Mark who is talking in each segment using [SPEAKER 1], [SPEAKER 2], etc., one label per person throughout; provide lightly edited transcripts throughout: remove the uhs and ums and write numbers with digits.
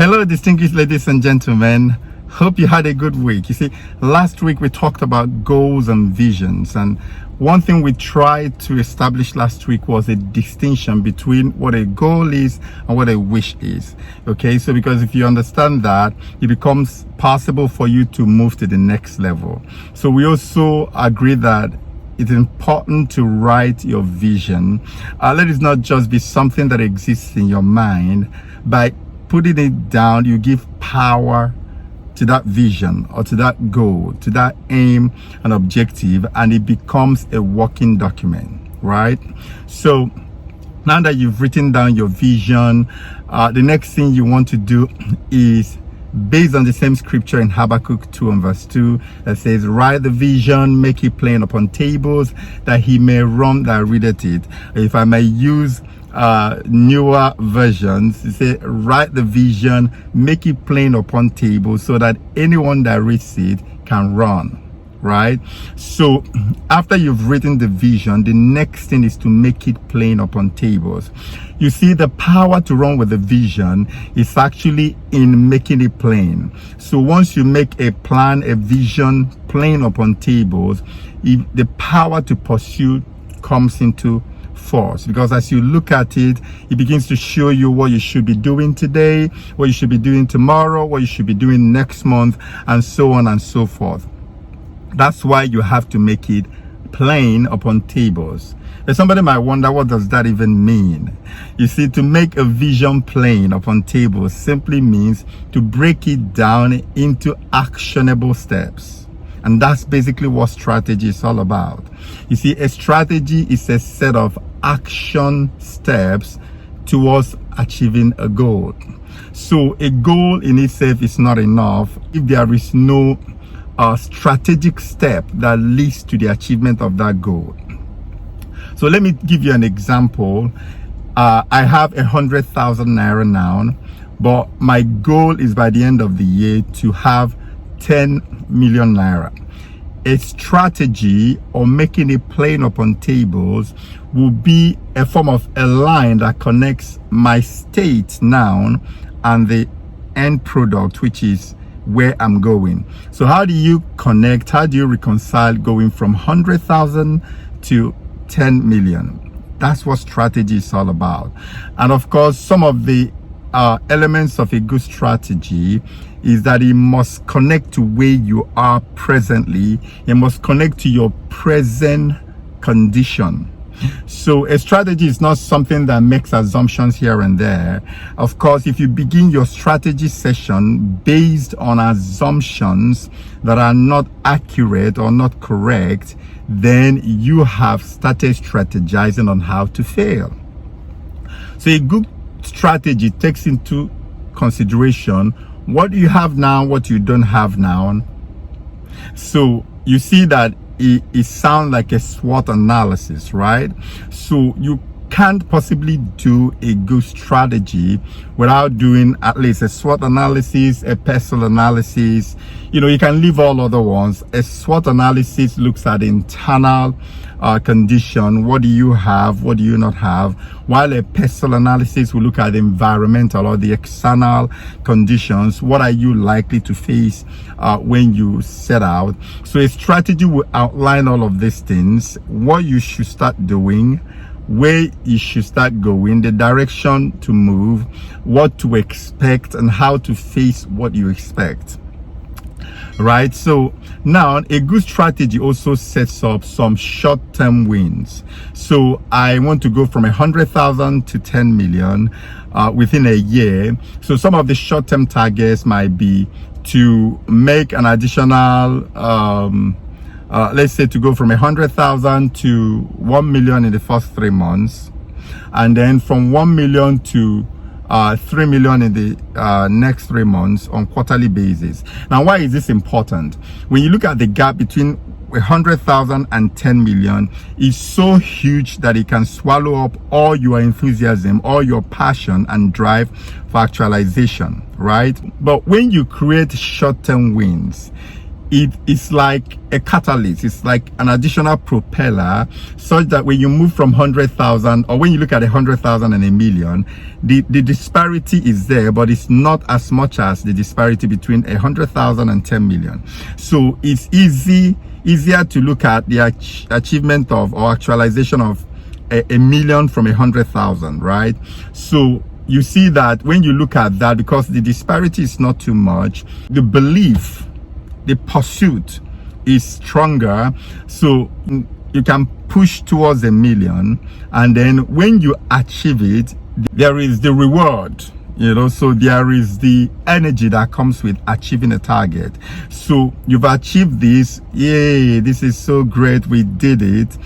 [SPEAKER 1] Hello, distinguished ladies and gentlemen. Hope you had a good week. You see, last week we talked about goals and visions, and one thing we tried to establish last week was a distinction between what a goal is and what a wish is. Okay, so because if you understand that, it becomes possible for you to move to the next level. So we also agree that it's important to write your vision. Let it not just be something that exists in your mind. By putting it down, you give power to that vision or to that goal, to that aim and objective, and it becomes a working document, right? So now that you've written down your vision, the next thing you want to do is, based on the same scripture in Habakkuk 2 and verse 2, that says, write the vision, make it plain upon tables, that he may run that readeth it. If I may use newer versions, you say, write the vision, make it plain upon tables, so that anyone that reads it can run, right? So after you've written the vision, the next thing is to make it plain upon tables. You see, the power to run with the vision is actually in making it plain. So once you make a plan, a vision plain upon tables, the power to pursue comes into force, because as you look at it, it begins to show you what you should be doing today, what you should be doing tomorrow, what you should be doing next month, and so on and so forth. That's why you have to make it plain upon tables. And somebody might wonder, what does that even mean? You see, to make a vision plain upon tables simply means to break it down into actionable steps. And that's basically what strategy is all about. You see, a strategy is a set of action steps towards achieving a goal. So a goal in itself is not enough if there is no strategic step that leads to the achievement of that goal. So let me give you an example. I have 100,000 naira now, but my goal is by the end of the year to have 10 million naira. A strategy, or making it plain upon tables, will be a form of a line that connects my state now and the end product, which is where I'm going. So how do you connect? How do you reconcile going from 100,000 to 10 million? That's what strategy is all about. And of course, some of the elements of a good strategy is that it must connect to where you are presently. It must connect to your present condition. So a strategy is not something that makes assumptions here and there. Of course, if you begin your strategy session based on assumptions that are not accurate or not correct, then you have started strategizing on how to fail. So a good strategy takes into consideration what you have now, what you don't have now. So you see that it sounds like a SWOT analysis, right? So you can't possibly do a good strategy without doing at least a SWOT analysis, a personal analysis. You know, you can leave all other ones. A SWOT analysis looks at internal condition. What do you have? What do you not have? While a personal analysis will look at the environmental or the external conditions. What are you likely to face when you set out? So a strategy will outline all of these things, what you should start doing, where you should start going, the direction to move, what to expect, and how to face what you expect. Right? So now a good strategy also sets up some short-term wins. So I want to go from 100,000 to 10 million within a year. So some of the short-term targets might be to make an additional let's say to go from 100,000 to 1 million in the first 3 months, and then from 1 million to 3 million in the next 3 months on quarterly basis. Now, why is this important? When you look at the gap between 100,000 and 10 million, is so huge that it can swallow up all your enthusiasm, all your passion and drive for actualization, right? But when you create short-term wins, it is like a catalyst. It's like an additional propeller, such that when you move from 100,000, or when you look at 100,000 and a million, the disparity is there, but it's not as much as the disparity between 100,000 and 10 million. So it's easier to look at the achievement of, or actualization of, a million from 100,000, right? So you see that when you look at that, because the disparity is not too much, the belief, the pursuit is stronger, so you can push towards a million. And then when you achieve it, there is the reward, so there is the energy that comes with achieving a target. So you've achieved this, yay, this is so great, we did it.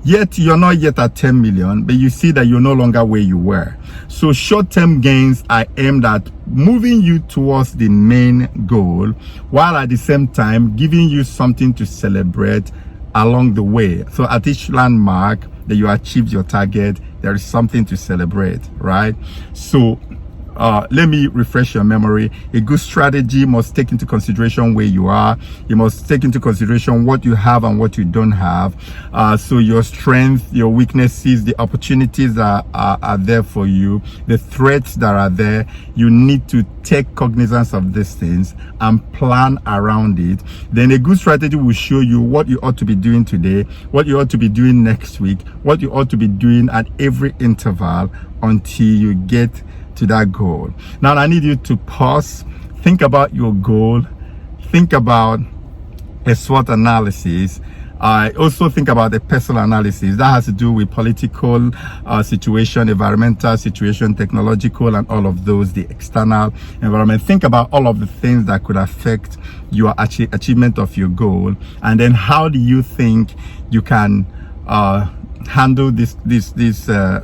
[SPEAKER 1] Yet you're not yet at 10 million, but you see that you're no longer where you were. So short-term gains are aimed at moving you towards the main goal, while at the same time giving you something to celebrate along the way. So at each landmark that you achieved your target, there is something to celebrate, right? So let me refresh your memory. A good strategy must take into consideration where you are. You must take into consideration what you have and what you don't have. So your strengths, your weaknesses, the opportunities that are there for you, the threats that are there. You need to take cognizance of these things and plan around it. Then a good strategy will show you what you ought to be doing today, what you ought to be doing next week, what you ought to be doing at every interval until you get to that goal. Now I need you to pause, think about your goal, think about a SWOT analysis. I also think about the personal analysis that has to do with political situation, environmental situation, technological, and all of those, the external environment. Think about all of the things that could affect your achievement of your goal, and then how do you think you can handle these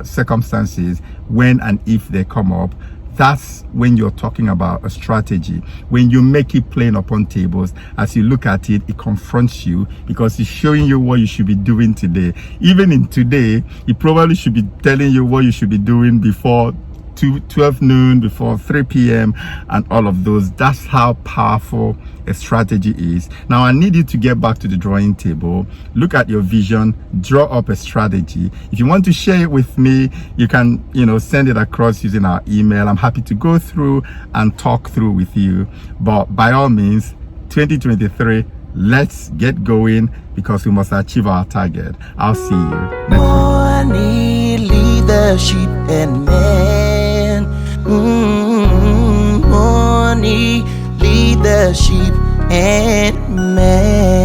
[SPEAKER 1] circumstances when and if they come up. That's when you're talking about a strategy. When you make it plain upon tables, as you look at it, it confronts you, because it's showing you what you should be doing today. Even in today, it probably should be telling you what you should be doing before 12 noon, before 3 p.m. and all of those. That's how powerful a strategy is. Now I need you to get back to the drawing table, look at your vision, draw up a strategy. If you want to share it with me, you can send it across using our email. I'm happy to go through and talk through with you. But by all means, 2023, let's get going, because we must achieve our target. I'll see you next week.
[SPEAKER 2] Money, leadership, and man. Money, leadership, and man.